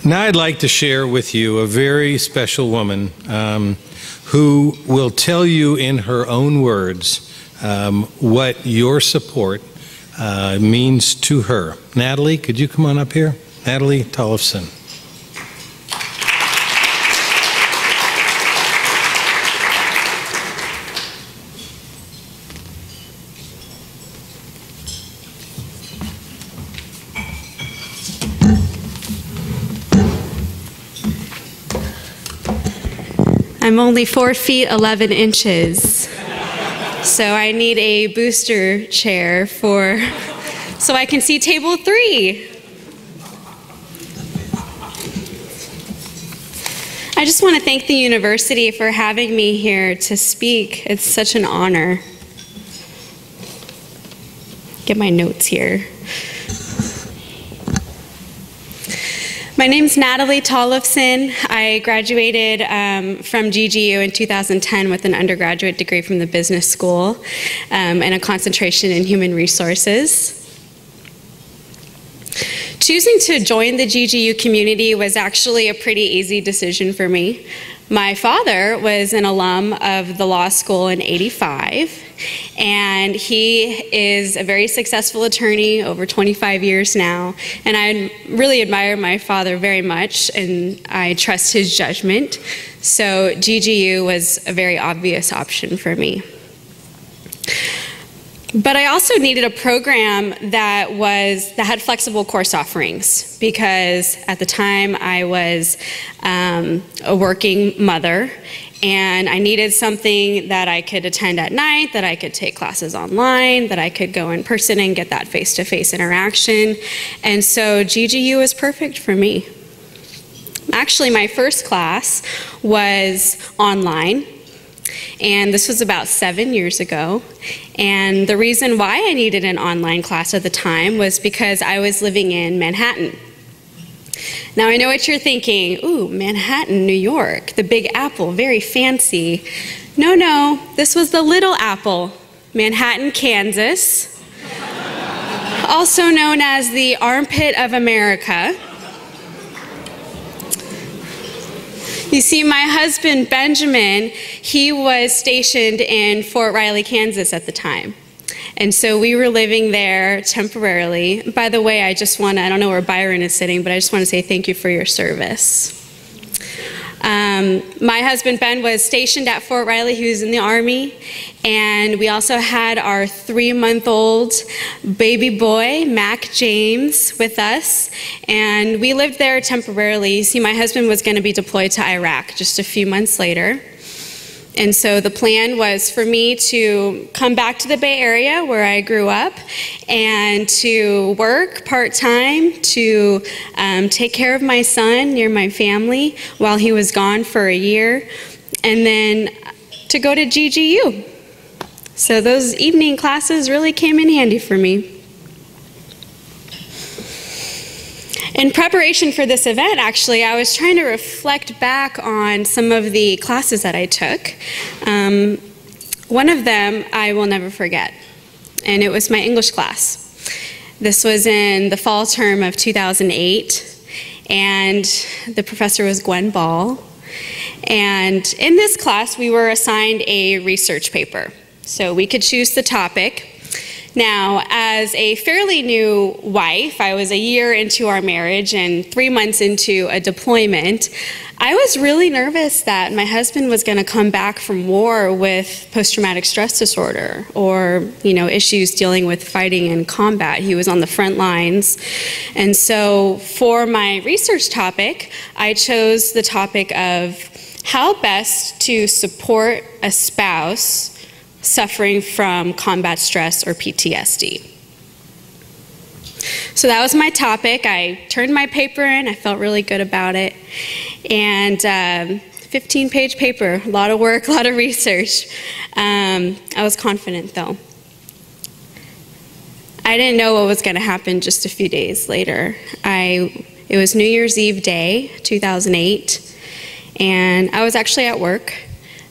Now I'd like to share with you a very special woman who will tell you in her own words what your support means to her. Natalie, could you come on up here? Natalie Tollefson. I'm only 4 feet 11 inches, so I need a booster chair so I can see table 3. I just want to thank the university for having me here to speak. It's such an honor. Get my notes here. My name's Natalie Tollefson. I graduated from GGU in 2010 with an undergraduate degree from the business school and a concentration in human resources. Choosing to join the GGU community was actually a pretty easy decision for me. My father was an alum of the law school in '85, and he is a very successful attorney, over 25 years now, and I really admire my father very much, and I trust his judgment, so GGU was a very obvious option for me. But I also needed a program that had flexible course offerings, because at the time I was a working mother, and I needed something that I could attend at night, that I could take classes online, that I could go in person and get that face-to-face interaction. And so GGU was perfect for me. Actually, my first class was online, and this was about 7 years ago. And the reason why I needed an online class at the time was because I was living in Manhattan. Now I know what you're thinking, ooh, Manhattan, New York, the Big Apple, very fancy. No, this was the Little Apple, Manhattan, Kansas, also known as the armpit of America. You see, my husband, Benjamin, he was stationed in Fort Riley, Kansas at the time. And so we were living there temporarily. By the way, I don't know where Byron is sitting, but I just want to say thank you for your service. My husband, Ben, was stationed at Fort Riley. He was in the Army. And we also had our 3-month-old baby boy, Mac James, with us. And we lived there temporarily. You see, my husband was going to be deployed to Iraq just a few months later. And so the plan was for me to come back to the Bay Area where I grew up and to work part-time, to take care of my son near my family while he was gone for a year, and then to go to GGU. So those evening classes really came in handy for me. In preparation for this event, actually, I was trying to reflect back on some of the classes that I took. One of them I will never forget, and it was my English class. This was in the fall term of 2008, and the professor was Gwen Ball. And in this class, we were assigned a research paper. So we could choose the topic. Now, as a fairly new wife, I was a year into our marriage and 3 months into a deployment, I was really nervous that my husband was going to come back from war with post-traumatic stress disorder or, issues dealing with fighting in combat. He was on the front lines. And so for my research topic, I chose the topic of how best to support a spouse suffering from combat stress or PTSD. So that was my topic. I turned my paper in. I felt really good about it. And 15-page paper, a lot of work, a lot of research. I was confident, though. I didn't know what was going to happen just a few days later. It was New Year's Eve day, 2008, and I was actually at work.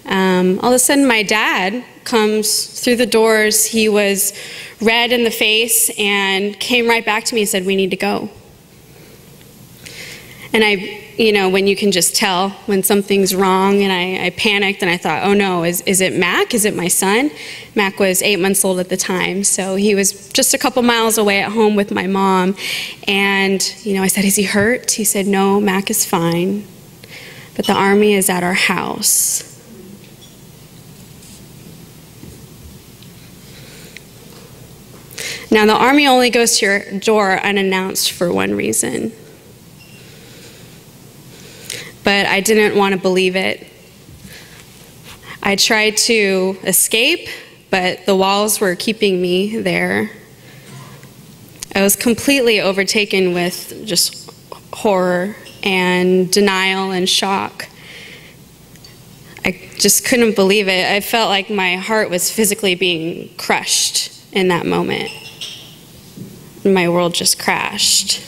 All of a sudden, my dad comes through the doors. He was red in the face and came right back to me and said, "We need to go." And when you can just tell when something's wrong, and I panicked and I thought, oh no, is it Mac? Is it my son? Mac was 8 months old at the time, so he was just a couple miles away at home with my mom. And, I said, is he hurt? He said, no, Mac is fine, but the Army is at our house. Now, the Army only goes to your door unannounced for one reason. But I didn't want to believe it. I tried to escape, but the walls were keeping me there. I was completely overtaken with just horror and denial and shock. I just couldn't believe it. I felt like my heart was physically being crushed in that moment. My world just crashed.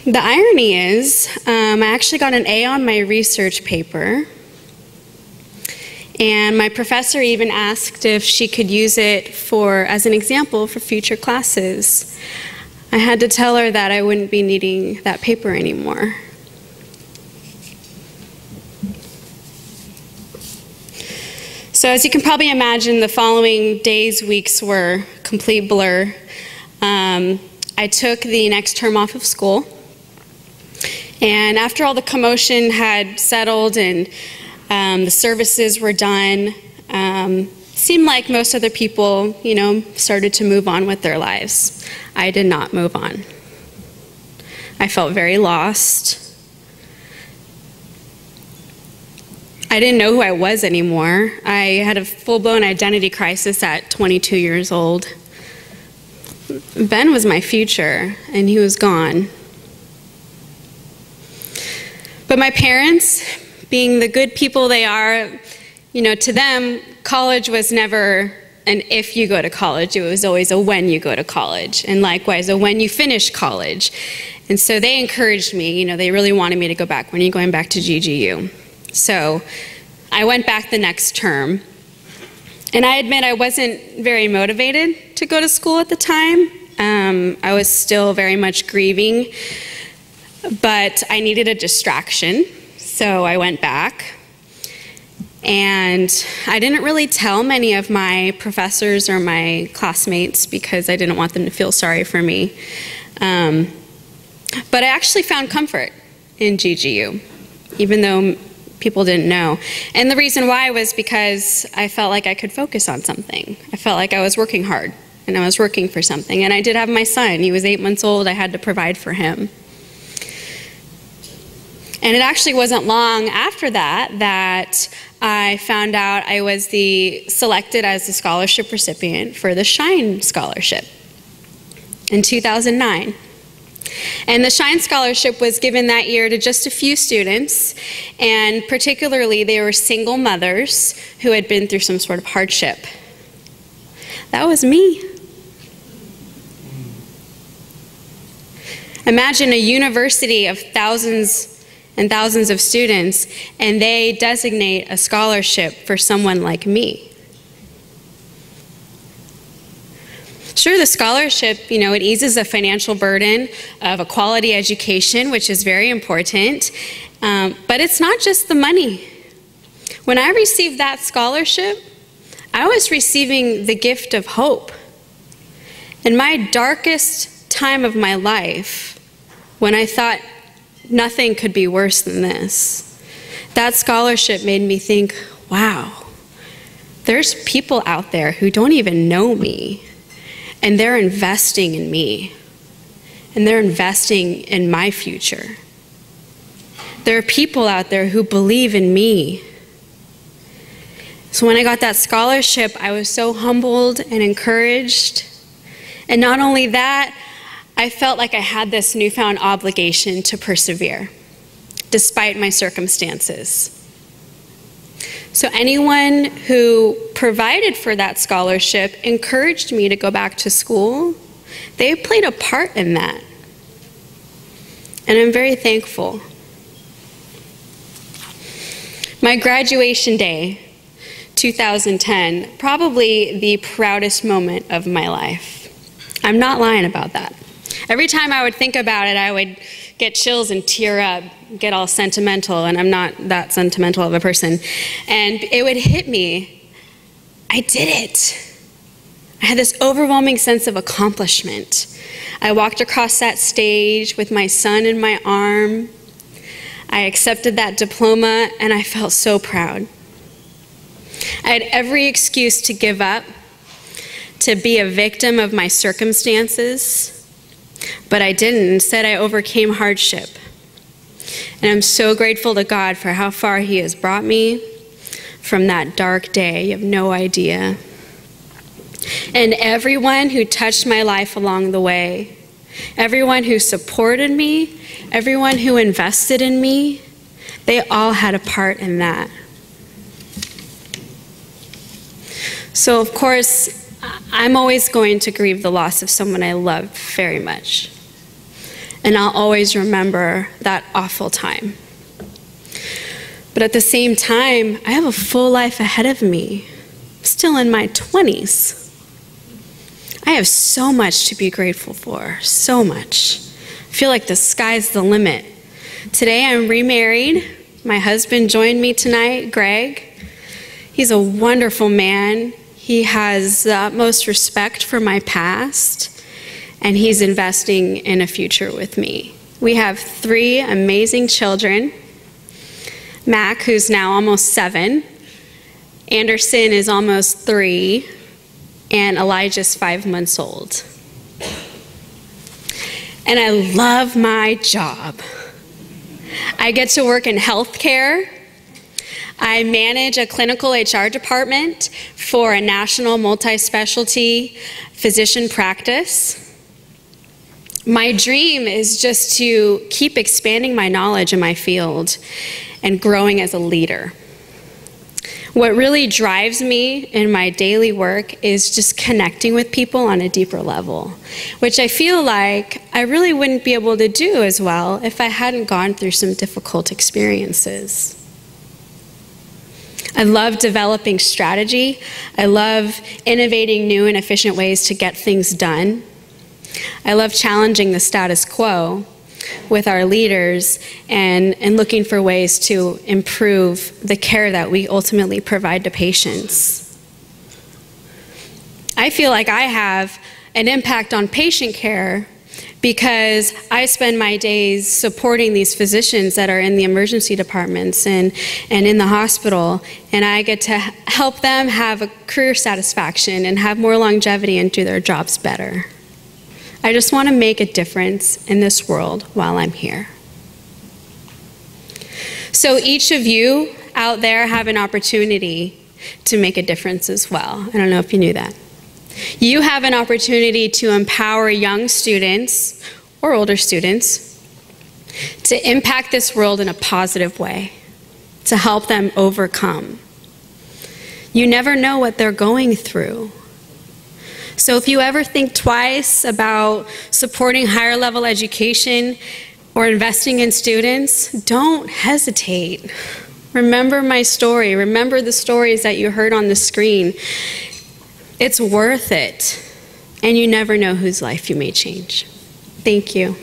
The irony is, I actually got an A on my research paper, and my professor even asked if she could use it as an example for future classes. I had to tell her that I wouldn't be needing that paper anymore. So as you can probably imagine, the following days, weeks were a complete blur. I took the next term off of school. And after all the commotion had settled and the services were done, seemed like most other people, started to move on with their lives. I did not move on. I felt very lost. I didn't know who I was anymore. I had a full-blown identity crisis at 22 years old. Ben was my future, and he was gone. But my parents, being the good people they are, to them, college was never an if you go to college. It was always a when you go to college, and likewise a when you finish college. And so they encouraged me. They really wanted me to go back. When are you going back to GGU? So I went back the next term. And I admit I wasn't very motivated to go to school at the time. I was still very much grieving. But I needed a distraction, so I went back. And I didn't really tell many of my professors or my classmates because I didn't want them to feel sorry for me. But I actually found comfort in GGU, even though people didn't know. And the reason why was because I felt like I could focus on something. I felt like I was working hard, and I was working for something. And I did have my son. He was 8 months old. I had to provide for him. And it actually wasn't long after that I found out I was selected as the scholarship recipient for the Shine Scholarship in 2009. And the Shine Scholarship was given that year to just a few students, and particularly they were single mothers who had been through some sort of hardship. That was me. Imagine a university of thousands and thousands of students, and they designate a scholarship for someone like me. Sure, the scholarship, it eases the financial burden of a quality education, which is very important, but it's not just the money. When I received that scholarship, I was receiving the gift of hope. In my darkest time of my life, when I thought nothing could be worse than this, that scholarship made me think, wow, there's people out there who don't even know me, and they're investing in me, and they're investing in my future. There are people out there who believe in me. So when I got that scholarship, I was so humbled and encouraged. And not only that, I felt like I had this newfound obligation to persevere, despite my circumstances. So anyone who provided for that scholarship encouraged me to go back to school. They played a part in that. And I'm very thankful. My graduation day, 2010, probably the proudest moment of my life. I'm not lying about that. Every time I would think about it, I would get chills and tear up, get all sentimental, and I'm not that sentimental of a person. And it would hit me. I did it. I had this overwhelming sense of accomplishment. I walked across that stage with my son in my arm. I accepted that diploma, and I felt so proud. I had every excuse to give up, to be a victim of my circumstances, but I didn't. Instead, I overcame hardship. And I'm so grateful to God for how far He has brought me from that dark day. You have no idea. And everyone who touched my life along the way, everyone who supported me, everyone who invested in me, they all had a part in that. So, of course, I'm always going to grieve the loss of someone I love very much. And I'll always remember that awful time. But at the same time, I have a full life ahead of me, still in my 20s. I have so much to be grateful for, so much. I feel like the sky's the limit. Today I'm remarried. My husband joined me tonight, Greg. He's a wonderful man. He has the utmost respect for my past, and he's investing in a future with me. We have 3 amazing children. Mac, who's now almost 7. Anderson is almost 3. And Elijah's 5 months old. And I love my job. I get to work in healthcare. I manage a clinical HR department for a national multi-specialty physician practice. My dream is just to keep expanding my knowledge in my field and growing as a leader. What really drives me in my daily work is just connecting with people on a deeper level, which I feel like I really wouldn't be able to do as well if I hadn't gone through some difficult experiences. I love developing strategy. I love innovating new and efficient ways to get things done. I love challenging the status quo with our leaders and looking for ways to improve the care that we ultimately provide to patients. I feel like I have an impact on patient care because I spend my days supporting these physicians that are in the emergency departments and in the hospital, and I get to help them have a career satisfaction and have more longevity and do their jobs better. I just want to make a difference in this world while I'm here. So each of you out there have an opportunity to make a difference as well. I don't know if you knew that. You have an opportunity to empower young students or older students to impact this world in a positive way, to help them overcome. You never know what they're going through. So if you ever think twice about supporting higher level education or investing in students, don't hesitate. Remember my story. Remember the stories that you heard on the screen. It's worth it. And you never know whose life you may change. Thank you.